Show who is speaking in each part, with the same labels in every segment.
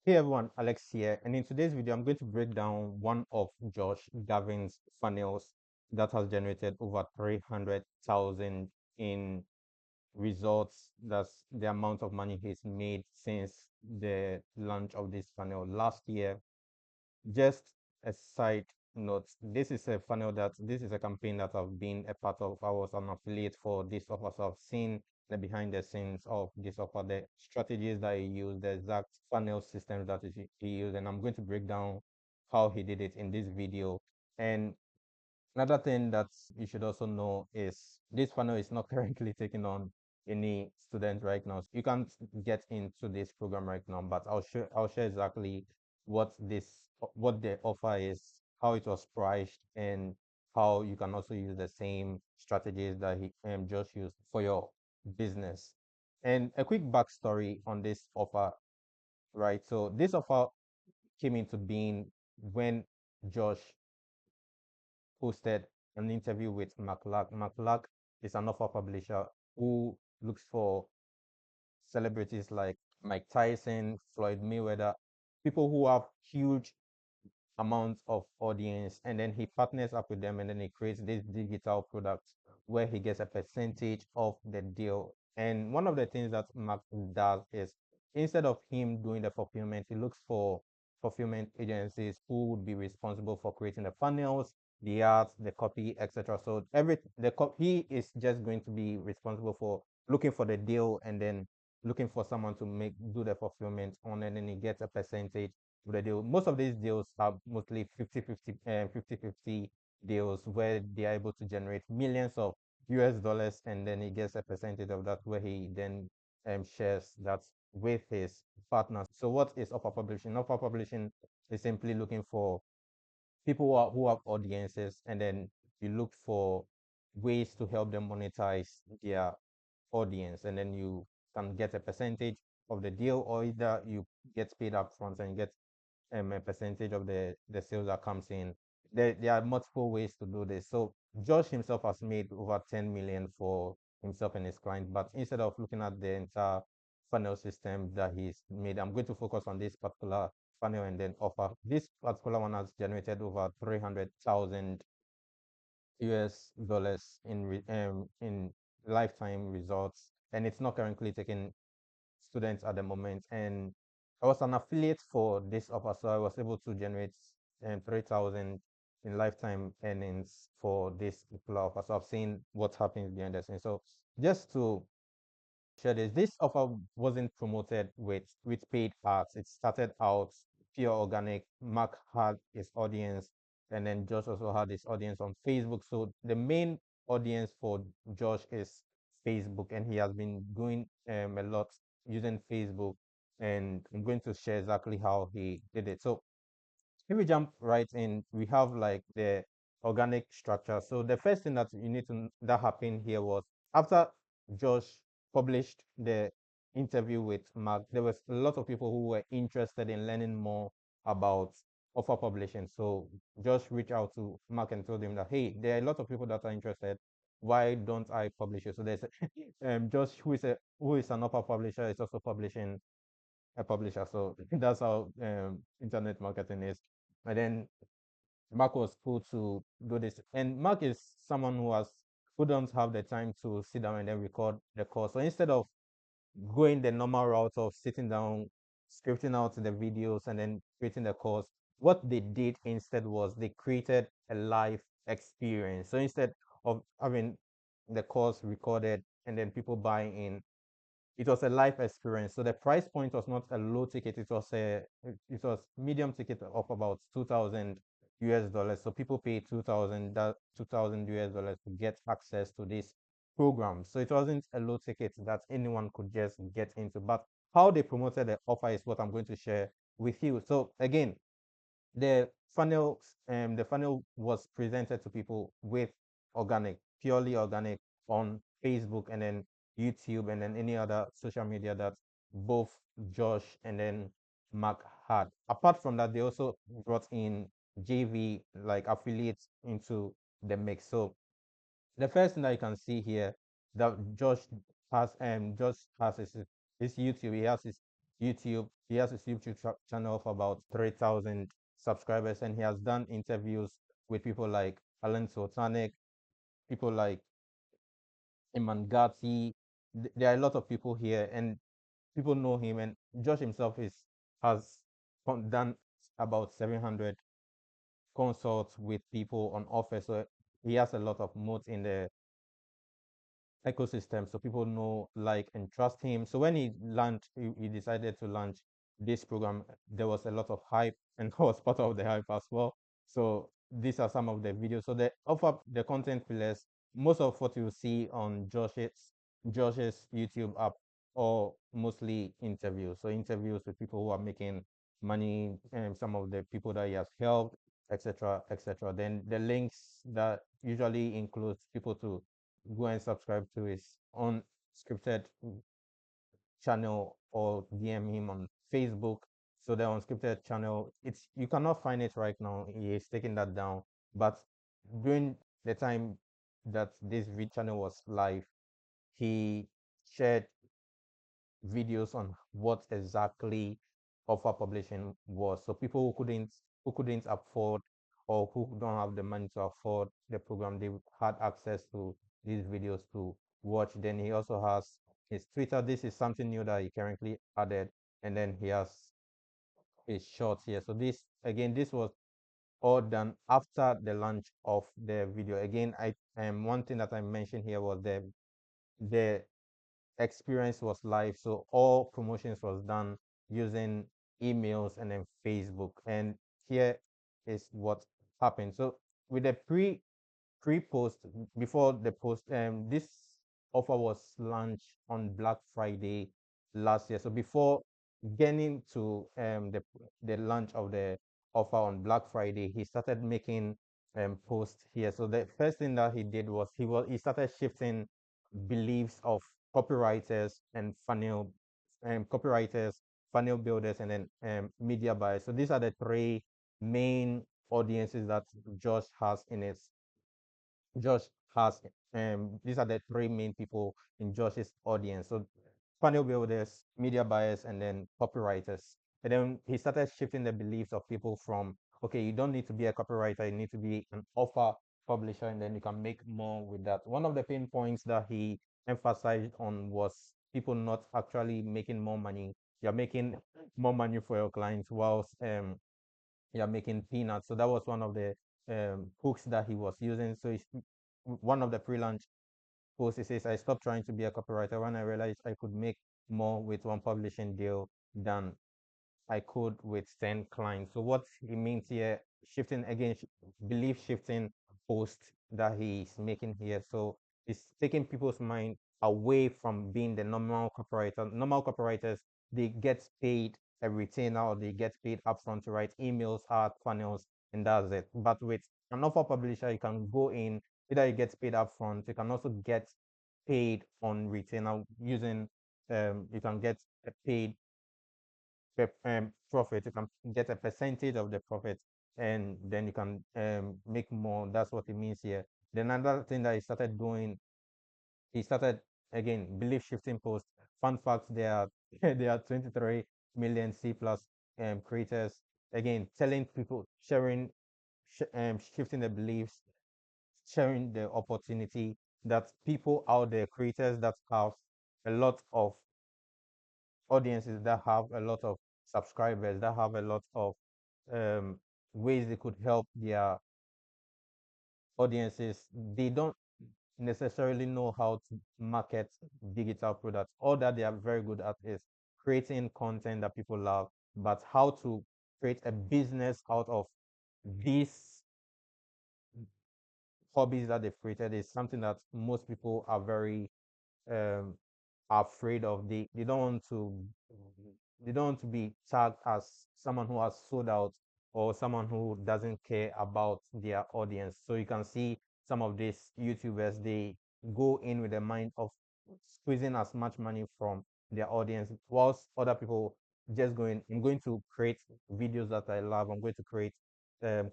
Speaker 1: Hey everyone, Alex here, and in today's video, I'm going to break down one of Josh Gavin's funnels that has generated over 300,000 in results. That's the amount of money he's made since the launch of this funnel last year. Just a side note, this is a campaign that I've been a part of. I was an affiliate for this offer, so I've seen the behind the scenes of this offer, the strategies that he used, the exact funnel systems that he used, and I'm going to break down how he did it in this video. And another thing that you should also know is this funnel is not currently taking on any students right now. So you can't get into this program right now, but I'll share exactly what the offer is, how it was priced, and how you can also use the same strategies that he just used for your business. And a quick backstory on this offer, right? So this offer came into being when Josh hosted an interview with McLark. McLark is an offer publisher who looks for celebrities like Mike Tyson, Floyd Mayweather, people who have huge amounts of audience, and then he partners up with them, and then he creates this digital product where he gets a percentage of the deal. And one of the things that Mark does is, instead of him doing the fulfillment, he looks for fulfillment agencies who would be responsible for creating the funnels, the ads, the copy, etc. So he is just going to be responsible for looking for the deal, and then looking for someone to do the fulfillment on, and then he gets a percentage of the deal. Most of these deals are mostly 50-50 deals where they are able to generate millions of US dollars, and then he gets a percentage of that, where he then shares that with his partners. So what is offer publishing? Offer publishing is simply looking for people who have audiences, and then you look for ways to help them monetize their audience, and then you can get a percentage of the deal, or either you get paid up front and get a percentage of the sales that comes in. There are multiple ways to do this. So Josh himself has made over 10 million for himself and his client, but instead of looking at the entire funnel system that he's made, I'm going to focus on this particular funnel and then offer. This particular one has generated over 300,000 US dollars in lifetime results, and it's not currently taking students at the moment. And I was an affiliate for this offer, so I was able to generate 3,000 in lifetime earnings for this particular offer. So I've seen what happens behind the scenes. So just to share this offer wasn't promoted with paid ads. It started out pure organic. Mark had his audience, and then Josh also had his audience on Facebook. So the main audience for Josh is Facebook, and he has been doing a lot using Facebook. And I'm going to share exactly how he did it. So if we jump right in, we have like the organic structure. So the first thing that you need to that happened here was, after Josh published the interview with Mark, there was a lot of people who were interested in learning more about offer publishing. So Josh reached out to Mark and told him that, hey, there are a lot of people that are interested. Why don't I publish it? So there's Josh, who is an offer publisher, is also publishing a publisher. So that's how internet marketing is. And then Mark was cool to do this. And Mark is someone who don't have the time to sit down and then record the course. So instead of going the normal route of sitting down, scripting out the videos, and then creating the course, what they did instead was they created a live experience. So instead of having the course recorded and then people buying in, it was a live experience. So the price point was not a low ticket. It was medium ticket of about 2,000 US dollars. So people paid 2,000 US dollars to get access to this program. So it wasn't a low ticket that anyone could just get into. But how they promoted the offer is what I'm going to share with you. So again, the funnel was presented to people with purely organic, on Facebook, and then YouTube, and then any other social media that both Josh and then Mark had. Apart from that, they also brought in JV, like affiliates, into the mix. So the first thing that you can see here that Josh has his YouTube. He has his YouTube. He has a YouTube channel of about 3,000 subscribers, and he has done interviews with people like Alan Sultanic, people like Iman Gatti. There are a lot of people here, and people know him. And Josh himself is has done about 700 consults with people on offer. So he has a lot of moats in the ecosystem, so people know, like, and trust him. So when he decided to launch this program, there was a lot of hype, and I was part of the hype as well. So these are some of the videos. So they offer the content pillars. Most of what you see on Josh's YouTube app, or mostly interviews. So interviews with people who are making money, and some of the people that he has helped, etc., etc. Then the links that usually includes people to go and subscribe to his unscripted channel, or DM him on Facebook. So the unscripted channel, it's you cannot find it right now. He is taking that down. But during the time that this channel was live, he shared videos on what exactly offer publishing was. So people who couldn't afford, or who don't have the money to afford the program, they had access to these videos to watch. Then he also has his Twitter. This is something new that he currently added, and then he has his shorts here. So this was all done after the launch of the video. Again, I one thing that I mentioned here was the experience was live. So all promotions was done using emails and then Facebook. And here is what happened. So with the pre-post, before the post, this offer was launched on Black Friday last year. So before getting to the launch of the offer on Black Friday, he started making posts here. So the first thing that he did was he started shifting beliefs of copywriters and funnel builders, and then media buyers. So these are the three main audiences that Josh has in his Josh has. These are the three main people in Josh's audience. So funnel builders, media buyers, and then copywriters. And then he started shifting the beliefs of people from, okay, you don't need to be a copywriter, you need to be an offer publisher, and then you can make more with that. One of the pain points that he emphasized on was people not actually making more money. You're making more money for your clients, whilst you're making peanuts. So that was one of the hooks that he was using. So one of the pre-launch posts, he says, I stopped trying to be a copywriter when I realized I could make more with one publishing deal than I could with 10 clients. So what he means here, shifting again, belief shifting post that he's making here. So it's taking people's mind away from being the normal copywriter. Normal copywriters, they get paid a retainer, or they get paid upfront to write emails, art, funnels, and that's it. But with an offer publisher, you can go in, either you get paid upfront, you can also get paid on retainer using you can get paid profit. You can get a percentage of the profit, and then you can make more. That's what it means here. Then another thing that he started again, belief shifting post. Fun fact: there are there are 23 million C plus creators. Again, telling people, shifting the beliefs, sharing the opportunity that people out there, creators that have a lot of audiences, that have a lot of subscribers, that have a lot of um, ways they could help their audiences. They don't necessarily know how to market digital products. All that they are very good at is creating content that people love, but how to create a business out of these hobbies that they've created is something that most people are very um, afraid of. They don't want to be tagged as someone who has sold out, or someone who doesn't care about their audience. So you can see some of these YouTubers, they go in with the mind of squeezing as much money from their audience, whilst other people just going, I'm going to create videos that I love, I'm going to create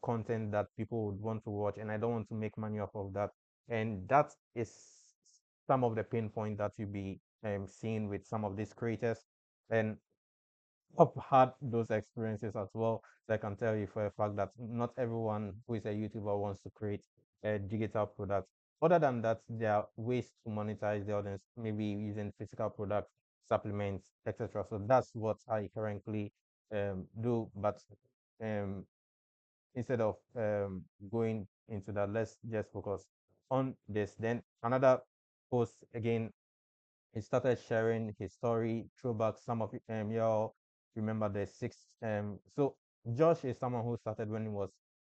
Speaker 1: content that people would want to watch, and I don't want to make money off of that. And that is some of the pain point that you'll be seeing with some of these creators. And I've had those experiences as well. So I can tell you for a fact that not everyone who is a YouTuber wants to create a digital product. Other than that, there are ways to monetize the audience, maybe using physical products, supplements, etc. So that's what I currently do. But um, instead of going into that, let's just focus on this. Then another post again, he started sharing his story, throwback. Some of y'all remember the six. So Josh is someone who started when he was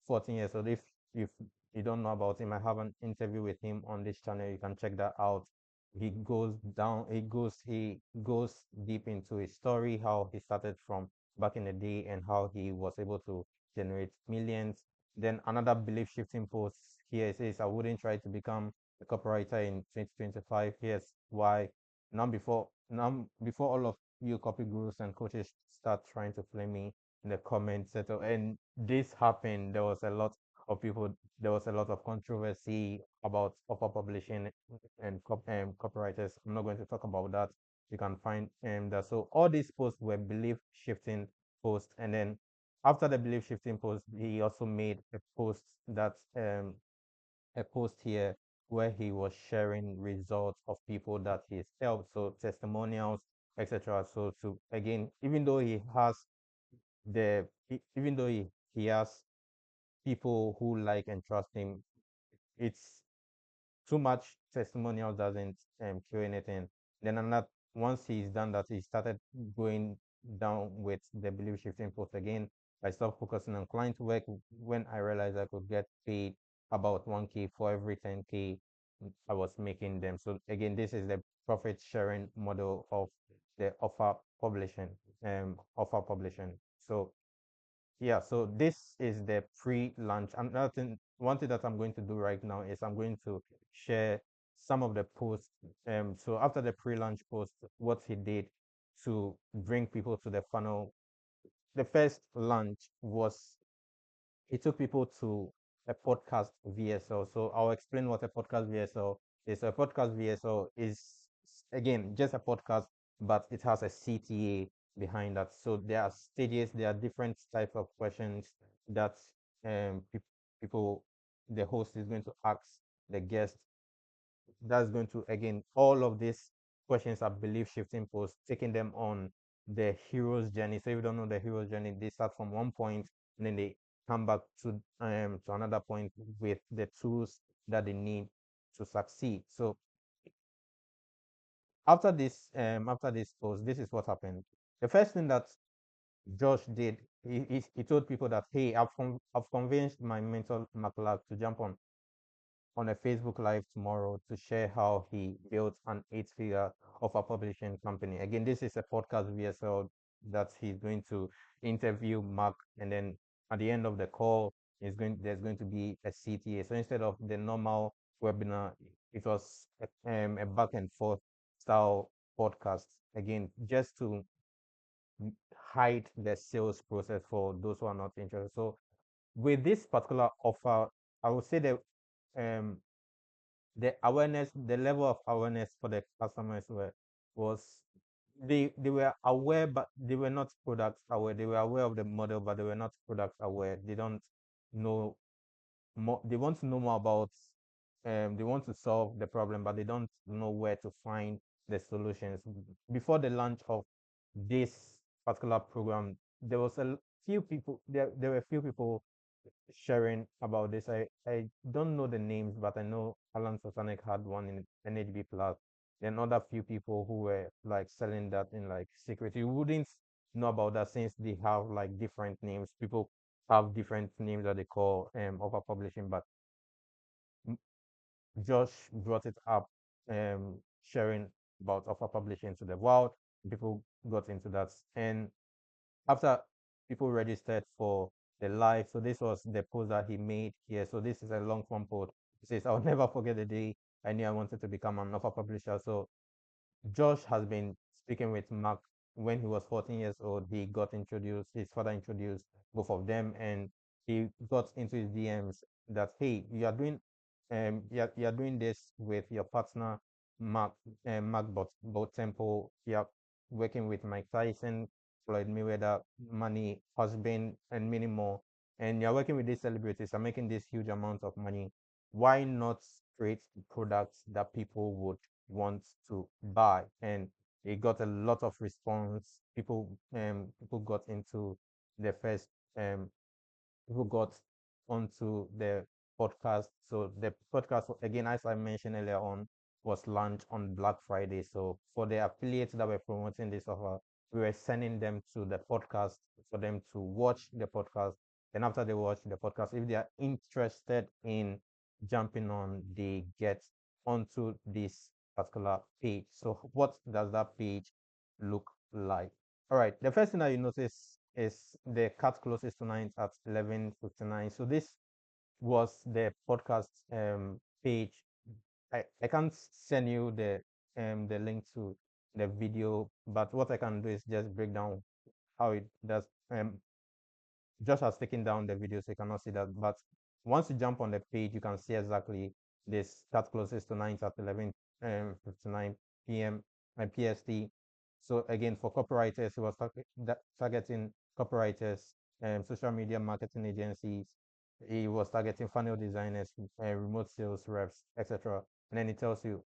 Speaker 1: 14 years old. If you don't know about him, I have an interview with him on this channel. You can check that out. He goes deep into his story, how he started from back in the day and how he was able to generate millions. Then another belief shifting post here says, I wouldn't try to become a copywriter in 2025. Here's why. Now, before all of you copy gurus and coaches start trying to flame me in the comment section, and this happened, there was a lot of controversy about offer publishing and copywriters. I'm not going to talk about that. You can find that. So all these posts were belief shifting posts, and then after the belief shifting post, he also made a post here where he was sharing results of people that he's helped, so testimonials, etc. So to again, even though he has people who like and trust him, it's too much testimonial doesn't kill anything. Then another once he's done that, he started going down with the belief shifting post again. I stopped focusing on client work when I realized I could get paid about 1K for every 10K I was making them. So again, this is the profit sharing model of the offer publishing. So yeah, so this is the pre-launch. One thing that I'm going to do right now is I'm going to share some of the posts. So after the pre-launch post, what he did to bring people to the funnel. The first launch was he took people to a podcast VSL. So I'll explain what a podcast VSL is. A podcast VSL is again just a podcast, but it has a CTA behind that. So there are stages, there are different types of questions that pe people, the host is going to ask the guest. That's going to again, all of these questions are belief shifting posts, taking them on the hero's journey. So if you don't know the hero's journey, they start from one point and then they come back to another point with the tools that they need to succeed. So after this post, this is what happened. The first thing that Josh did, he told people that, hey, I've convinced my mentor McLeod to jump on a Facebook Live tomorrow to share how he built an eight-figure offer publishing company. Again, this is a podcast VSL that he's going to interview Mark, and then at the end of the call, there's going to be a CTA. So instead of the normal webinar, it was a back and forth style podcast. Again, just to hide the sales process for those who are not interested. So with this particular offer, I would say that um, the level of awareness for the customers was they were aware, but they were not product aware. They were aware of the model, but they were not product aware. They don't know more. They want to know more about. They want to solve the problem, but they don't know where to find the solutions. Before the launch of this particular program, there was a few people. There were few people sharing about this. I don't know the names, but I know Alan Sosanic had one in NHB Plus. Then other few people who were like selling that in like secret. You wouldn't know about that since they have like different names. People have different names that they call over publishing, but m- Josh brought it up, sharing about offer publishing to the world. People got into that, and after people registered for the live, so this was the post that he made here. So this is a long form post. He says, I'll never forget the day I knew I wanted to become an offer publisher. So Josh has been speaking with Mark when he was 14 years old. He got introduced, his father introduced both of them, and he got into his DMs that, hey, you're doing this with your partner, Mark, Mark Bot Temple. You're working with Mike Tyson. Floyd Mayweather, money, husband, and many more, and you're working with these celebrities and making this huge amount of money, why not create products that people would want to buy? And it got a lot of response. People got into the first who got onto the podcast. So the podcast, again, as I mentioned earlier on, was launched on Black Friday. So for the affiliates that were promoting this offer, we were sending them to the podcast for them to watch the podcast. Then after they watch the podcast, if they are interested in jumping on, they get onto this particular page. So what does that page look like? All right, the first thing that you notice is the cut closest tonight at 11:59. So this was the podcast page. I can't send you the link to the video, but what I can do is just break down how it does. Josh has taken down the video, so you cannot see that. But once you jump on the page, you can see exactly this start closest to 9 at 11:59 p.m. and PST. So again, for copywriters, it was targeting copywriters, social media marketing agencies. It was targeting funnel designers, remote sales reps, etc. And then it tells you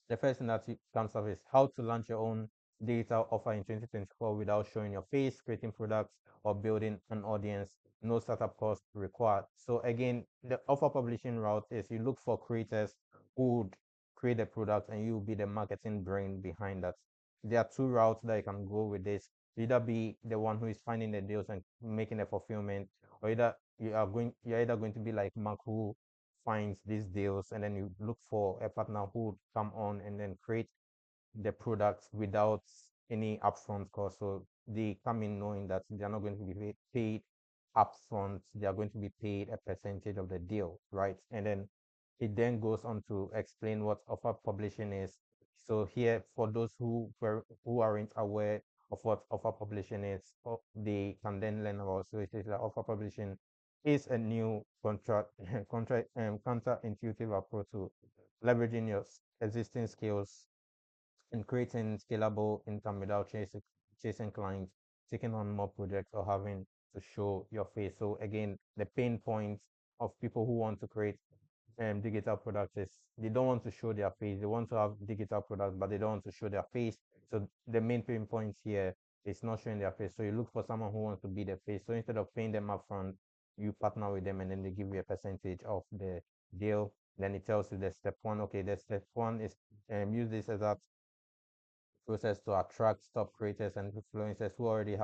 Speaker 1: the first thing that comes up is how to launch your own digital offer in 2024 without showing your face, creating products, or building an audience. No startup cost required. So again, the offer publishing route is you look for creators who would create a product and you will be the marketing brain behind that. There are two routes that you can go with this. Either be the one who is finding the deals and making the fulfillment, or you're either going to be like Mark, who finds these deals, and then you look for a partner who would come on and then create the products without any upfront cost. So they come in knowing that they're not going to be paid upfront, they are going to be paid a percentage of the deal, right? And then it then goes on to explain what offer publishing is. So here, for those who aren't aware of what offer publishing is, they can then learn about. So it is that offer publishing is a new counterintuitive approach to leveraging your existing skills and creating scalable income without chasing clients, taking on more projects, or having to show your face. So again, the pain points of people who want to create digital products is they don't want to show their face. They want to have digital products, but they don't want to show their face. So the main pain points here is not showing their face. So you look for someone who wants to be the face. So instead of paying them upfront, you partner with them and then they give you a percentage of the deal. Then it tells you the step one. Okay, the step one is use this as a process to attract top creators and influencers who already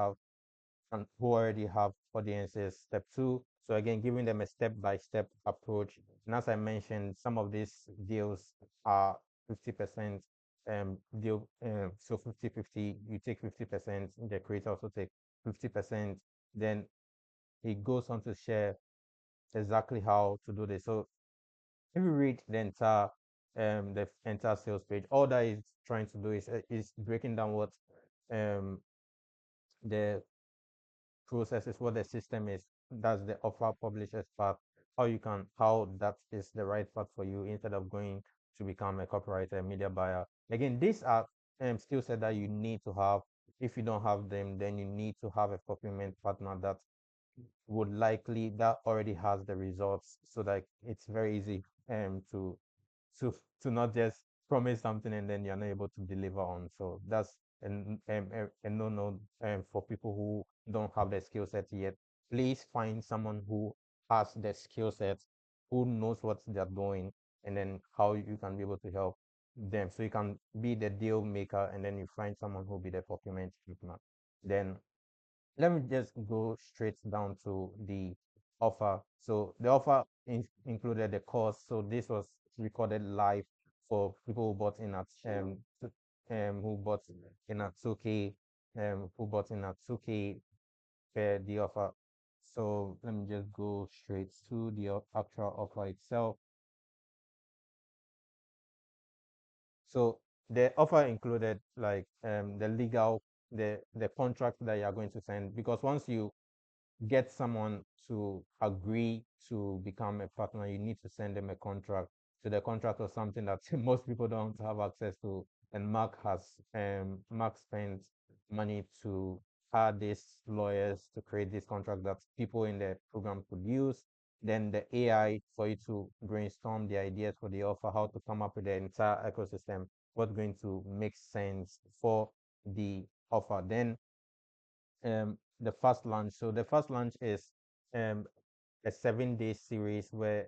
Speaker 1: have audiences. Step two, so again, giving them a step-by-step approach. And as I mentioned, some of these deals are 50% deal. So 50-50, you take 50%, the creator also take 50%. Then he goes on to share exactly how to do this. So if you read the entire sales page, all that is trying to do is breaking down what um the process is, what the system is. That's the offer publishers part. How that is the right path for you instead of going to become a copywriter, media buyer. Again, these are skill set that you need to have. If you don't have them, then you need to have a fulfillment partner that already has the results, so that it's very easy to to to not just promise something and then you're not able to deliver on. So that's a no-no for people who don't have the skill set yet. Please find someone who has the skill set, who knows what they're doing, and then how you can be able to help them. So you can be the deal maker, and then you find someone who will be the fulfillment partner. Then let me just go straight down to the offer. So the offer included the course. So this was recorded live for people who bought in at who bought in at 2K, who bought in at 2K per the offer. So let me just go straight to the actual offer itself. So the offer included like the contract that you are going to send, because once you get someone to agree to become a partner, you need to send them a contract. So the contract was something that most people don't have access to, and Mark spent money to hired these lawyers to create this contract that people in the program could use. Then the AI for you to brainstorm the ideas for the offer, how to come up with the entire ecosystem, what's going to make sense for the offer. Then the first launch. So the first launch is um, a 7 day series where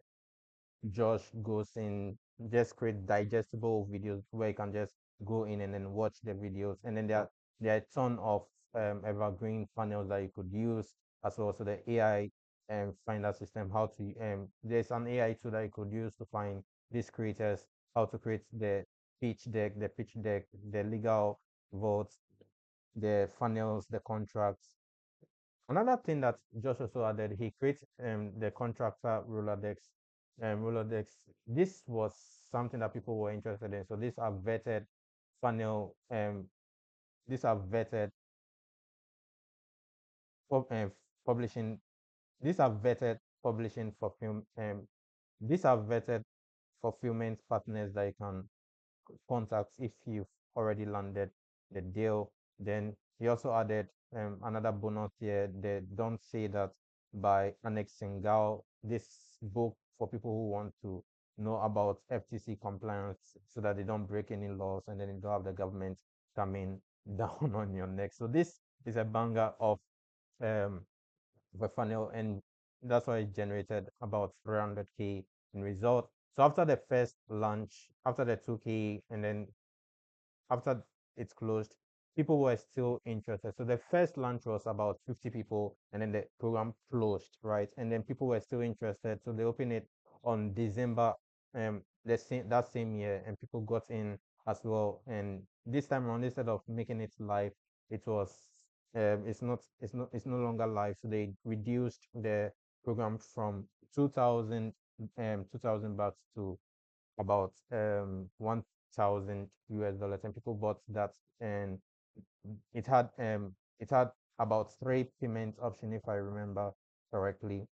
Speaker 1: Josh goes in, just create digestible videos where you can just go in and then watch the videos. And then there are a ton of evergreen funnels that you could use as well. So the AI finder system, how to there's an AI tool that you could use to find these creators, how to create the pitch deck, the legal votes, the funnels, the contracts. Another thing that Josh also added, he creates the contractor Rolodex. Rolodex. This was something that people were interested in. So these are vetted funnel. These are vetted pub, publishing. These are vetted publishing for film. These are vetted fulfillment partners that you can contacts if you've already landed the deal. Then he also added another bonus here, the Don't Say That by Anex Singal. This book for people who want to know about FTC compliance so that they don't break any laws and then you don't have the government coming down on your neck. So this is a banger um, of a funnel, and that's why it generated about 300k in result. So after the first launch, after the 2k, and then after it's closed, people were still interested. So the first launch was about 50 people, and then the program closed, right? And then people were still interested, so they opened it on December, that same year, and people got in as well. And this time around, instead of making it live, it was it's no longer live. So they reduced the program from 2,000 bucks to about 1,000 US dollars, and people bought that, and it had about three payment option if I remember correctly.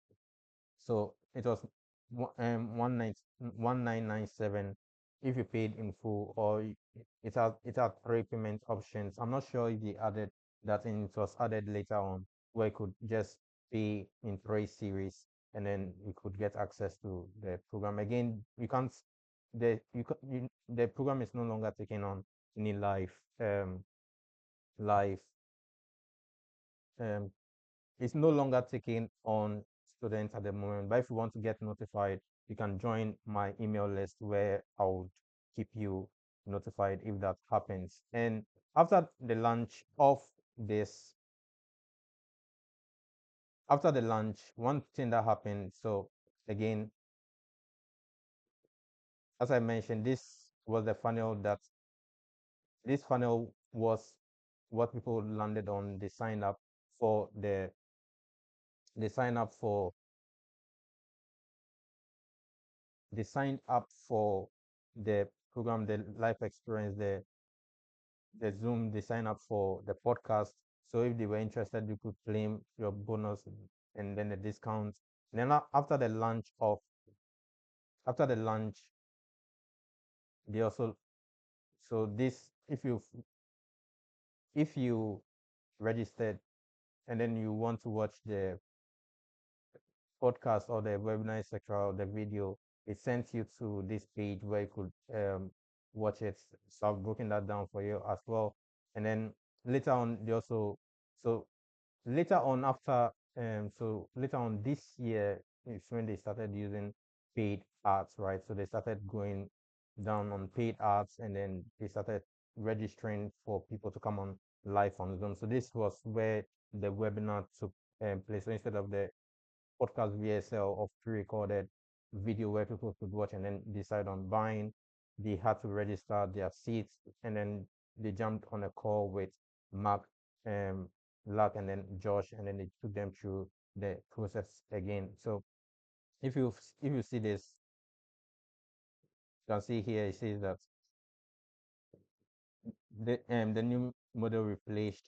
Speaker 1: So it was 1997 if you paid in full, or it had three payment options. I'm not sure if they added that in. It was added later on where you could just pay in three series and then you could get access to the program. Again, you can't the program is no longer taking on any live um it's no longer taking on students at the moment. But if you want to get notified, you can join my email list where I would keep you notified if that happens. And after the launch of this, after the launch, one thing that happened, so again, as I mentioned, this funnel was what people landed on. For the they sign up for they signed up for the program, the life experience, the Zoom, they sign up for the podcast. So if they were interested, you could claim your bonus and then the discount. And then after the launch, they also so this if you registered and then you want to watch the podcast or the webinar, etc., or the video, it sends you to this page where you could watch it. So I've broken that down for you as well. And then later on, they also so later on after so later on this year is when they started using paid ads, right? So they started going down on paid ads, and then they started registering for people to come on live on Zoom. So this was where the webinar took place. So instead of the podcast VSL of pre-recorded video where people could watch and then decide on buying, they had to register their seats, and then they jumped on a call with Mark, um, Luck, and then Josh, and then they took them through the process again. So if you see this, you can see here it says that the new model replaced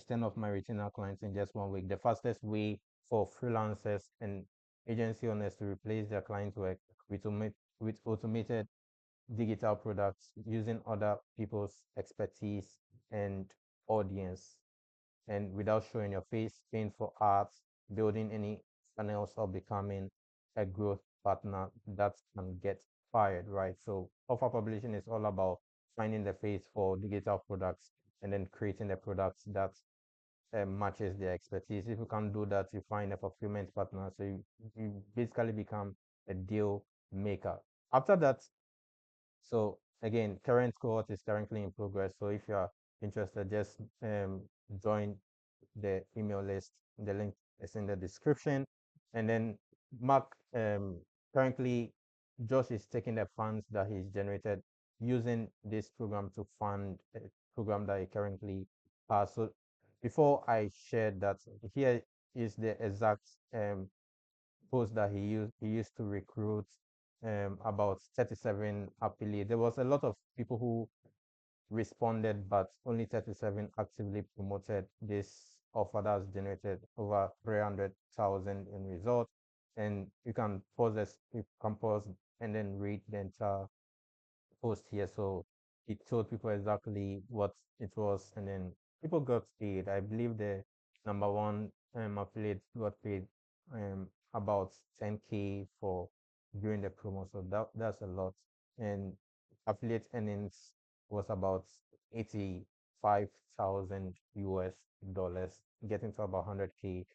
Speaker 1: 10 of my retainer clients in just 1 week. The fastest way for freelancers and agency owners to replace their client work with automated digital products using other people's expertise and audience. and without showing your face, paying for ads, building any funnels, or becoming a growth partner that can get fired, right? So offer publishing is all about finding the face for digital products and then creating the products that matches their expertise. If you can't do that, you find a fulfillment partner. So you basically become a deal maker. After that, so again, current cohort is currently in progress. So if you are interested, just join the email list. The link is in the description. And then Mark, currently Josh is taking the funds that he's generated using this program to fund a program that he currently has. So before I share that, here is the exact post that he used to recruit about 37 affiliates. There was a lot of people who responded, but only 37 actively promoted this offer that has generated over 300,000 in results. And you can pause and then read the entire post here. So it told people exactly what it was, and then people got paid. I believe the number one affiliate got paid about 10K for during the promo. So that's a lot. And affiliate earnings was about 85,000 US dollars, getting to about 100K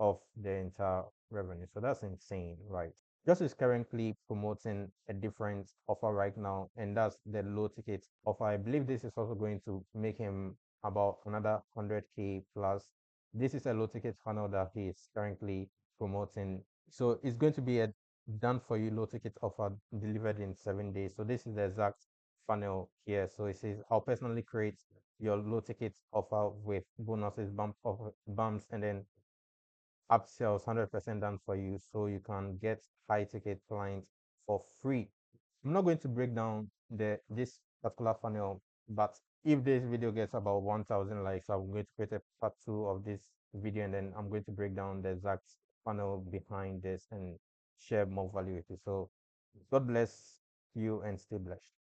Speaker 1: of the entire revenue. So that's insane, right? Just is currently promoting a different offer right now, and that's the low ticket offer. I believe this is also going to make him about another 100K plus. This is a low ticket funnel that he is currently promoting. So it's going to be a done for you low ticket offer delivered in 7 days. So this is the exact funnel here. So it says, I'll personally create your low ticket offer with bonuses, bumps, and then upsells 100% done for you, so you can get high ticket clients for free. I'm not going to break down this particular funnel, but if this video gets about 1,000 likes, I'm going to create a part two of this video, and then I'm going to break down the exact funnel behind this and share more value with you. So God bless you and stay blessed.